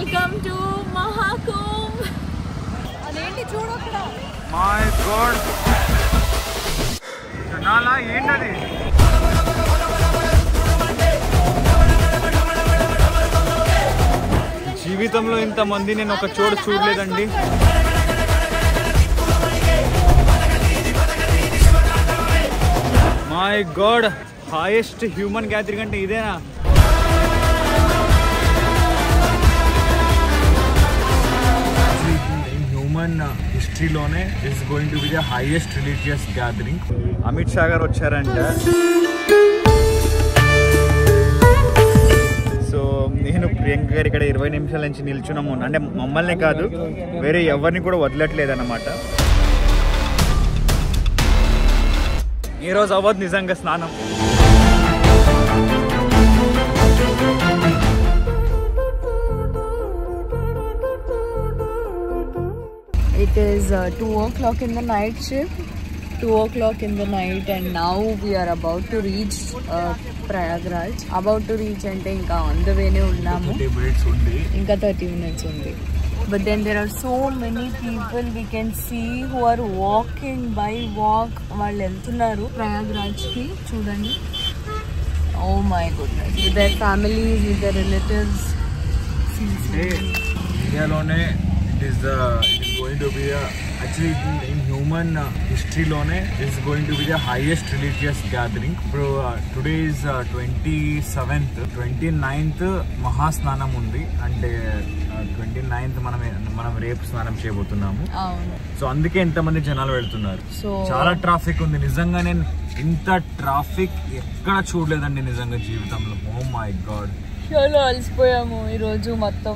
Welcome to Mahakumbh. అదేంటి చూడు అక్కడ. మై గాడ్ జనాలా ఏంటది? జీవితంలో ఇంతమంది నేను ఒక చోటు చూడలేదండి. My god, highest human gathering అంటే ఇదేనా? హ్యూమన్ హిస్టరీలోనే is going to be the highest religious gathering. Amit Shah garu వచ్చారంట. సో నేను ప్రియాంక గారు ఇక్కడ 20 నిమిషాల నుంచి నిల్చున్నాము. అంటే మమ్మల్ని కాదు, వేరే ఎవరిని కూడా వదలట్లేదు అన్నమాట. ఈరోజు అవ్వదు నిజంగా స్నానం. It is 2 o'clock in the night shift. 2 o'clock in the night and now we are about to reach Prayagraj. About to reach ante inka on the way ne unnamu. 30 minutes undi. Inka 30 minutes undi. But then there are so many people we can see who are walking by walk. Vallu eltunnaru Prayagraj ki chudandi. Oh my goodness. With their families, with their relatives. ఇండియాలోనే it is going to be actually in human historyలోనే is going to be the highest religious gathering. ఇప్పుడు today is 27th, 29th మహాస్నానం ఉంది. అంటే 29th మనం రేపు స్నానం చేయబోతున్నాము. So అందుకే ఎంతమంది జనాలు వెళ్తున్నారు. చాలా ట్రాఫిక్ ఉంది. నిజంగా నేను ఇంత ట్రాఫిక్ ఎక్కడ చూడలేదండి నిజంగా జీవితంలో. ఓ మై గాడ్, చాలా అలసిపోయాము ఈరోజు మొత్తం.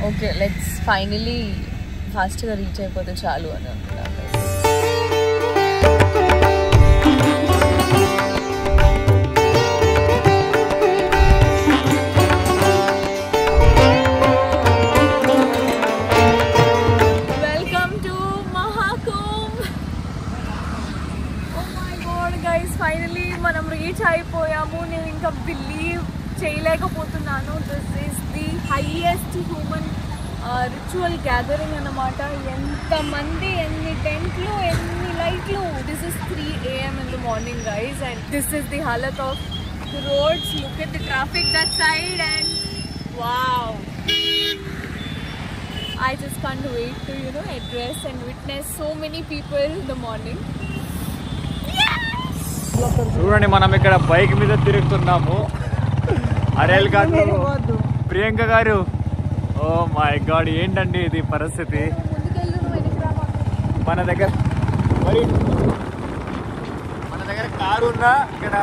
ఓకే, లెట్స్ ఫైనలీ ఫాస్ట్గా రీచ్ అయిపోతే చాలు అని అనుకున్నాను. Welcome to Mahakumbh. Oh my god guys, finally మనం రీచ్ అయిపోయాము. నేను ఇంకా బిలీవ్ చేయలేకపోతున్నాను. This is the highest human ritual gathering అన్నమాట. ఎంతమంది, ఎన్ని టెంట్లు, ఎన్ని లైట్లు. This is 3 AM in the morning guys and this is the halat of the roads. Look at the traffic that side and wow, I just can't wait to address and witness so many people in the morning. చూడండి, మనం ఇక్కడ bike మీద తిరుగుతున్నాము. అరేల్ గారు, ప్రియాంక గారు, ఓ my God ఏంటండి ఇది పరిస్థితి. మన దగ్గర కారు ఉన్నా ఇక్కడ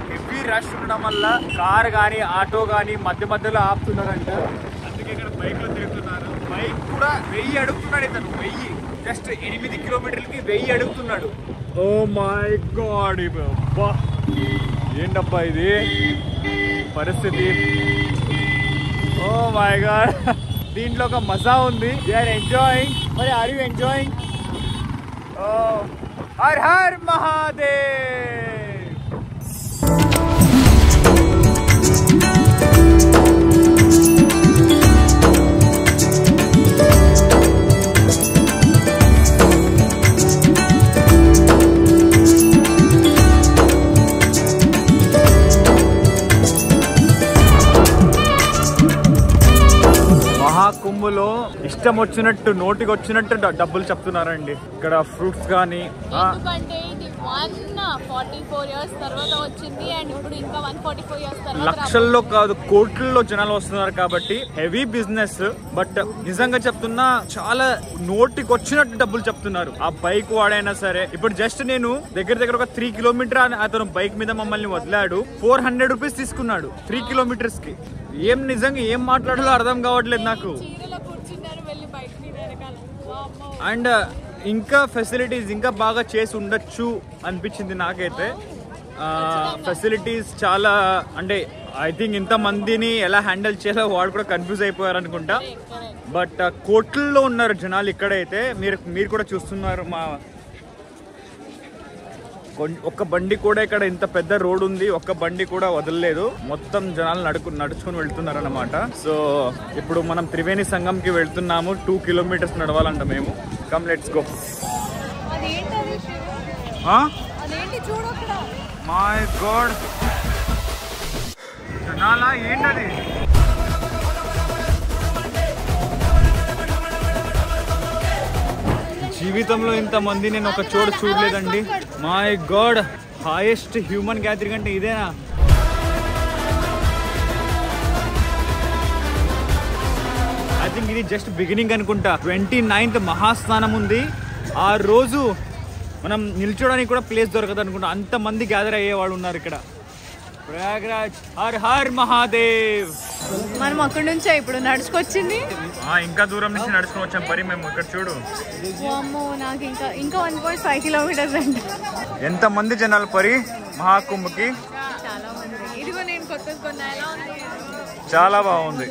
హెవీ రష్ ఉండడం వల్ల కార్ కానీ ఆటో కానీ మధ్య మధ్యలో ఆపుతున్నారంట. అందుకే ఇక్కడ బైక్ లో తిరుగుతున్నారు. బైక్ కూడా 1000 అడుగుతున్నాడు ఇతను. 1000 జస్ట్ 8 కిలోమీటర్లకి 1000 అడుగుతున్నాడు. ఓ మై గాడ్, ఏంటబ్బా ఇది పరిస్థితి. ఓ మై గాడ్, దీంట్లో ఒక మజా ఉంది. They are enjoying. మరి ఆర్ యూ ఎంజాయింగ్? ఓ హర్ హర్ మహాదేవ్. మహాకుంభలో ఇష్టం వచ్చినట్టు, నోటికి వచ్చినట్టు డబ్బులు చెప్తున్నారండి. ఇక్కడ ఫ్రూట్స్ కానీ, ఎందుకంటే ఇది 144 years తర్వాత వచ్చింది అండ్ ఇప్పుడు ఇంకా 144 years తర్వాత లక్షల్లో కాదు కోట్లలో జనాలు వస్తున్నారు కాబట్టి హెవీ బిజినెస్. బట్ నిజంగా చెప్తున్నా, చాలా నోటికి వచ్చినట్టు డబ్బులు చెప్తున్నారు. ఆ బైక్ వాడైనా సరే. ఇప్పుడు జస్ట్ నేను దగ్గర ఒక 3 కిలోమీటర్ అతను బైక్ మీద మమ్మల్ని వదిలాడు. 400 రూపీస్ తీసుకున్నాడు 3 కిలోమీటర్స్ కి. ఏం నిజంగా ఏం మాట్లాడాలో అర్థం కావట్లేదు నాకు. అండ్ ఇంకా ఫెసిలిటీస్ ఇంకా బాగా చేసి ఉండొచ్చు అనిపించింది నాకైతే. ఫెసిలిటీస్ చాలా, అంటే ఐ థింక్ ఇంతమందిని ఎలా హ్యాండిల్ చేయాలో వాడు కూడా కన్ఫ్యూజ్ అయిపోయారు అనుకుంటా. బట్ కోట్లలో ఉన్నారు జనాలు ఇక్కడైతే. మీరు కూడా చూస్తున్నారు. ఒక్క బండి కూడా ఇక్కడ ఇంత పెద్ద రోడ్ ఉంది, ఒక్క బండి కూడా వదలలేదు, మొత్తం జనాలు నడుచుకొని వెళ్తున్నారు అన్నమాట. సో ఇప్పుడు మనం త్రివేణి సంగంకి వెళ్తున్నాము. 2 కిలోమీటర్స్ నడవాలంట మేము. Come let's go. My god, జనాలా ఏంటది? జీవితంలో ఇంతమంది నేను ఒక చోటు చూడలేదండి. My god, highest human gathering అంటే ఇదేనా? ఐ థింక్ ఇది జస్ట్ బిగినింగ్ అనుకుంటా. 29th మహాస్నానం ఉంది. ఆ రోజు మనం నిల్చోడానికి కూడా ప్లేస్ దొరకదు అనుకుంటా, అంతమంది గ్యాదర్ అయ్యేవాళ్ళు ఉన్నారు ఇక్కడ. ప్రయాగ్రాజ్, హర్ హర్ మహాదేవ్. మనం అక్కడి నుంచే ఇప్పుడు నడుచుకొచ్చింది. ఇంకా దూరం నుంచి నడుచుకొని వచ్చాం పరి మేము. ఇక్కడ చూడు, నాకు ఇంకా 1.5 కిలోమీటర్స్ అండి. ఎంత మంది జనాలు పరి మహాకుంభకి. చాలా మంది. ఇదిగో నేను కొత్తది కొన్నా. ఎలా ఉంది? చాలా బాగుంది.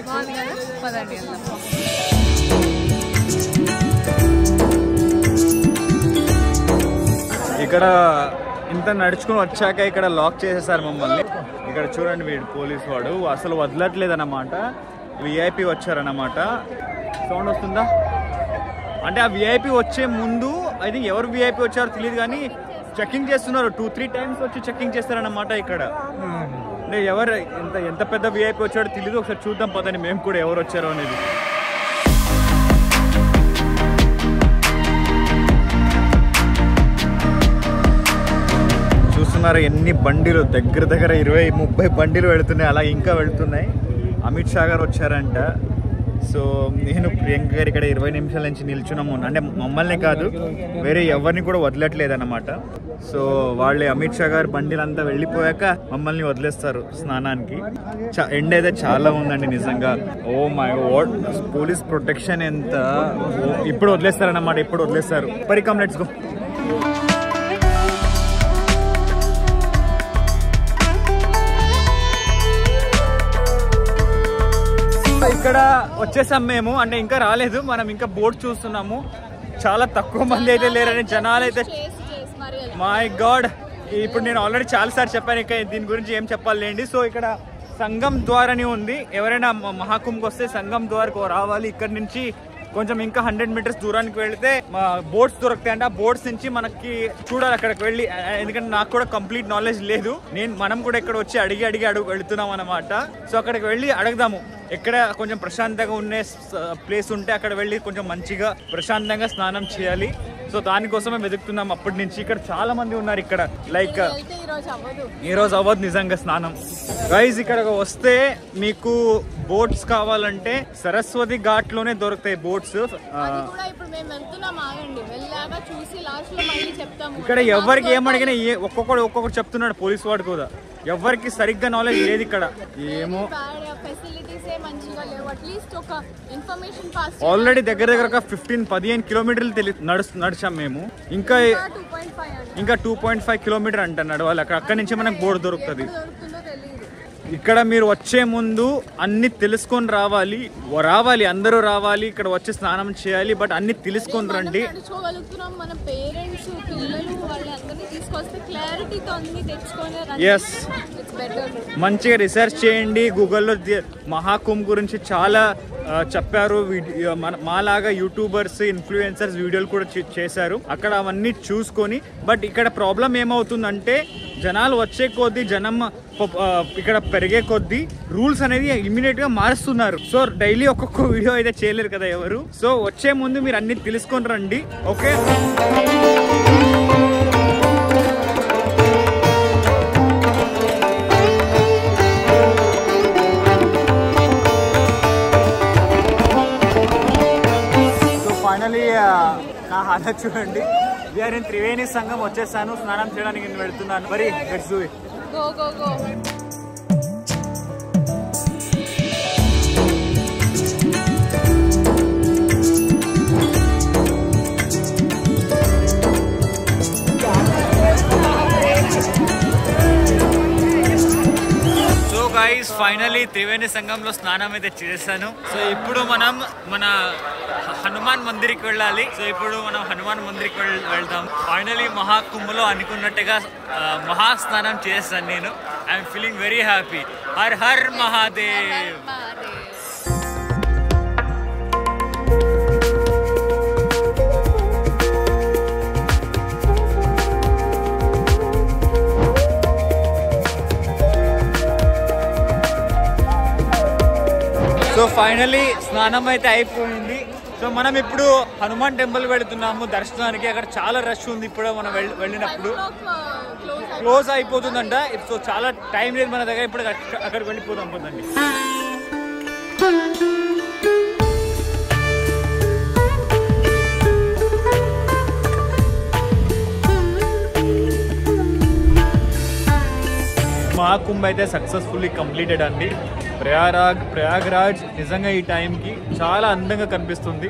ఇక్కడ ఇంత నడుచుకుని వచ్చాక ఇక్కడ లాక్ చేసేసారు మమ్మల్ని. ఇక్కడ చూడండి, వీడు పోలీస్ వాడు అసలు వదలట్లేదు అన్నమాట. విఐపి వచ్చారన్నమాట. సౌండ్ వస్తుందా అంటే ఆ విఐపి వచ్చే ముందు ఐ థింక్ ఎవరు విఐపి వచ్చారో తెలియదు కానీ చెకింగ్ చేస్తున్నారు. 2-3 టైమ్స్ వచ్చి చెకింగ్ చేస్తారన్నమాట ఇక్కడ. అంటే ఎవరు ఎంత పెద్ద విఐపి వచ్చాడో తెలియదు. ఒకసారి చూద్దాం పదని మేము కూడా ఎవరు వచ్చారో అనేది. చూస్తున్నారు ఎన్ని బండిలు, దగ్గర 20-30 బండిలు వెళుతున్నాయి. అలా ఇంకా వెళుతున్నాయి. అమిత్ షా గారు వచ్చారంట. సో నేను ప్రియాంక గారు ఇక్కడ 20 నిమిషాల నుంచి నిల్చున్నాము. అంటే మమ్మల్ని కాదు, వేరే ఎవరిని కూడా వదలట్లేదు అన్నమాట. సో వాళ్ళే అమిత్ షా గారు బండిలంతా వెళ్ళిపోయాక మమ్మల్ని వదిలేస్తారు స్నానానికి. ఎండ అయితే చాలా ఉందండి నిజంగా. Oh my god, police protection ఎంత. ఇప్పుడు వదిలేస్తారన్నమాట, ఇప్పుడు వదిలేస్తారు. పరికమ్ లెట్స్ గో. ఇక్కడ వచ్చేసాం మేము. అంటే ఇంకా రాలేదు, మనం ఇంకా బోట్ చూస్తున్నాము. చాలా తక్కువ మంది అయితే లేరని జనాలు అయితే. మై గాడ్, ఇప్పుడు నేను ఆల్రెడీ చాలా సార్లు చెప్పాను, ఇంకా దీని గురించి ఏం చెప్పాలండి. సో ఇక్కడ సంగం ద్వార్ అని ఉంది. ఎవరైనా మహాకుంభకి వస్తే సంగం ద్వార్కు రావాలి. ఇక్కడ నుంచి కొంచెం ఇంకా 100 మీటర్స్ దూరానికి వెళితే బోట్స్ దొరుకుతాయి అంటే ఆ బోట్స్ నుంచి మనకి చూడాలి అక్కడికి వెళ్ళి. ఎందుకంటే నాకు కూడా కంప్లీట్ నాలెడ్జ్ లేదు. మనం కూడా ఇక్కడ వచ్చి అడిగి వెళుతున్నాం అనమాట. సో అక్కడికి వెళ్ళి అడుగుదాము ఎక్కడ కొంచెం ప్రశాంతంగా ఉండే ప్లేస్ ఉంటే అక్కడ వెళ్ళి కొంచెం మంచిగా ప్రశాంతంగా స్నానం చేయాలి. సో దానికోసమే వెతుకుతున్నాం అప్పటి నుంచి. ఇక్కడ చాలా మంది ఉన్నారు ఇక్కడ. లైక్ ఈ రోజు అవ్వదు నిజంగా స్నానం. గైజ్ ఇక్కడికి వస్తే మీకు బోట్స్ కావాలంటే సరస్వతి ఘాట్ లోనే దొరుకుతాయి బోట్స్. ఇక్కడ ఎవరికి ఏమడిగినా ఒక్కొక్కడు చెప్తున్నాడు పోలీస్ వాడు కూడా. ఎవరికి సరిగ్గా నాలెడ్జ్ లేదు ఇక్కడ. ఏమో ఆల్రెడీ దగ్గర ఒక 15-15 కిలోమీటర్లు నడిచాం మేము. ఇంకా 2.5 కిలోమీటర్ అంట నడవాలి. అక్కడి నుంచి మనకు బోర్డు దొరుకుతుంది. ఇక్కడ మీరు వచ్చే ముందు అన్ని తెలుసుకొని రావాలి. అందరూ రావాలి, ఇక్కడ వచ్చి స్నానం చేయాలి. బట్ అన్ని తెలుసుకొని రండి. ఎస్, మంచిగా రీసెర్చ్ చేయండి. గూగుల్లో మహాకుంభ్ గురించి చాలా చెప్పారు. మాలాగా యూట్యూబర్స్, ఇన్ఫ్లుయెన్సర్స్ వీడియోలు కూడా చేశారు. అక్కడ అవన్నీ చూసుకొని. బట్ ఇక్కడ ప్రాబ్లం ఏమవుతుందంటే జనాలు వచ్చే కొద్దీ, జనం ఇక్కడ పెరిగే కొద్దీ రూల్స్ అనేది ఇమ్మీడియట్ గా మారుస్తున్నారు. సో డైలీ ఒక్కొక్క వీడియో అయితే చేయలేరు కదా ఎవరు. సో వచ్చే ముందు మీరు అన్ని తెలుసుకొని రండి. ఓకే, ఫైనలీ నా హాలత్ చూడండి. We're in Triveni Sangam. వచ్చేసాను, స్నానం చేయడానికి నేను వెళ్తున్నాను. మరి let's do it. Go. So guys, finally Triveni సంగంలో స్నానం అయితే చేశాను. సో ఇప్పుడు మనం మన హనుమాన్ మందిర్కి వెళ్ళాలి. సో ఇప్పుడు మనం హనుమాన్ మందిర్కి వెళ్తాం. ఫైనలీ మహాకుంభలో అనుకున్నట్టుగా మహాస్నానం చేశాను నేను. I'm feeling very happy. Her Har Mahadev. So finally స్నానం అయితే అయిపోయింది. సో మనం ఇప్పుడు హనుమాన్ టెంపుల్ వెళుతున్నాము దర్శనానికి. అక్కడ చాలా రష్ ఉంది. ఇప్పుడు మనం వెళ్ళినప్పుడు క్లోజ్ అయిపోతుందంట. సో చాలా టైం లేదు మన దగ్గర. ఇప్పుడు అక్కడికి వెళ్ళిపోదాం పోదండి. మహాకుంభ్ అయితే సక్సెస్ఫుల్లీ కంప్లీటెడ్ అండి. ప్రయాగ్రాజ్ నిజంగా ఈ టైంకి చాలా అందంగా కనిపిస్తుంది.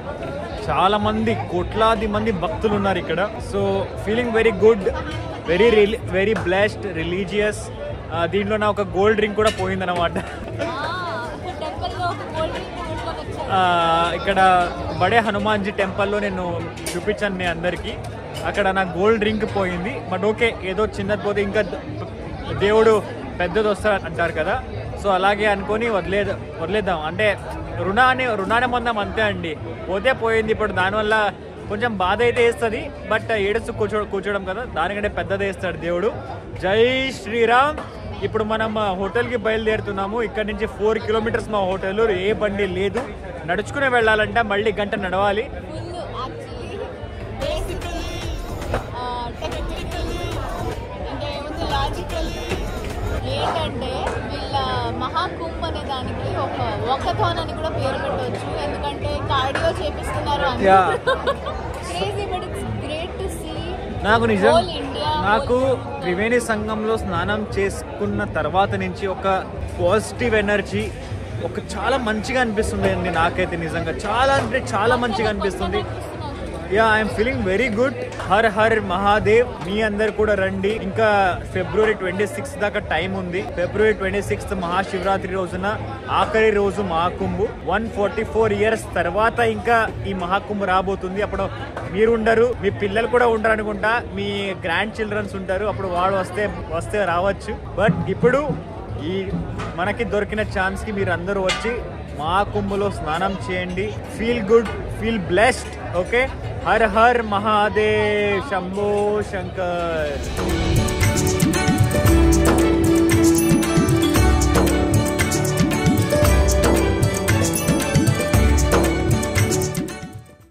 చాలా మంది, కోట్లాది మంది భక్తులు ఉన్నారు ఇక్కడ. So feeling very good, very blessed, religious. దీంట్లో నా ఒక గోల్డ్ డ్రింక్ కూడా పోయిందన్నమాట. ఇక్కడ బడే హనుమాన్జీ టెంపుల్లో నేను చూపించాను మీ అందరికీ. అక్కడ నా గోల్డ్ డ్రింక్ పోయింది. బట్ ఓకే, ఏదో చిన్నది పోతే ఇంకా దేవుడు పెద్దది వస్తాడు అంటారు కదా. సో అలాగే అనుకొని వదిలేద్దాం. అంటే రుణాన్ని పొందాం అంతే అండి. పోతే పోయింది. ఇప్పుడు దానివల్ల కొంచెం బాధ అయితే వేస్తుంది. బట్ ఏడుస్తూ కూర్చోవడం కదా, దానికంటే పెద్దది వేస్తాడు దేవుడు. జై శ్రీరామ్. ఇప్పుడు మనం హోటల్కి బయలుదేరుతున్నాము. ఇక్కడ నుంచి 4 కిలోమీటర్స్ మా హోటల్. ఏ బండి లేదు, నడుచుకునే వెళ్ళాలంటే మళ్ళీ గంట నడవాలి. ఏంటంటే వీళ్ళ మహాకుంభ్ అనే దానికి ఒక వాకథాన్ అని కూడా పేరు పెట్టవచ్చు. ఎందుకంటే కార్డియో చేపిస్తున్నారు. నాకు త్రివేణి సంగంలో స్నానం చేసుకున్న తర్వాత నుంచి ఒక పాజిటివ్ ఎనర్జీ, ఒక చాలా మంచిగా అనిపిస్తుంది అండి. నాకైతే నిజంగా చాలా అంటే చాలా మంచిగా అనిపిస్తుంది. Yeah, I'm feeling very good. Har Har Mahadev. మీ అందరు కూడా రండి. ఇంకా ఫిబ్రవరి 26 దాకా టైం ఉంది. ఫిబ్రవరి 26 మహాశివరాత్రి రోజున ఆఖరి రోజు మహాకుంభ్. 144 ఇయర్స్ తర్వాత ఇంకా ఈ మహాకుంభ్ రాబోతుంది. అప్పుడు మీరు ఉండరు, మీ పిల్లలు కూడా ఉండరు అనుకుంటా. మీ గ్రాండ్ చిల్డ్రన్స్ ఉంటారు. అప్పుడు వాడు వస్తే రావచ్చు. బట్ ఇప్పుడు ఈ మనకి దొరికిన ఛాన్స్ కి మీరు అందరూ వచ్చి మహాకుంభలో స్నానం చేయండి. Feel good, feel blessed. Okay, her Har Mahadev, Shambho Shankar.